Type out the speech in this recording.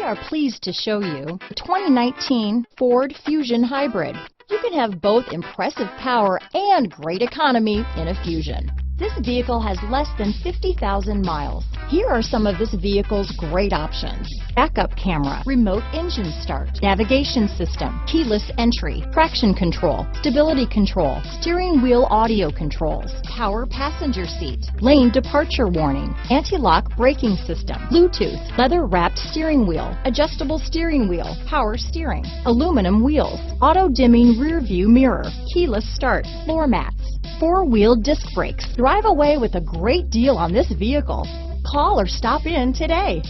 are pleased to show you the 2019 Ford Fusion Hybrid. You can have both impressive power and great economy in a Fusion. This vehicle has less than 50,000 miles. Here are some of this vehicle's great options: backup camera, remote engine start, navigation system, keyless entry, traction control, stability control, steering wheel audio controls, power passenger seat, lane departure warning, anti-lock braking system, Bluetooth, leather-wrapped steering wheel, adjustable steering wheel, power steering, aluminum wheels, auto-dimming rear view mirror, keyless start, floor mats, four-wheel disc brakes. Drive away with a great deal on this vehicle. Call or stop in today.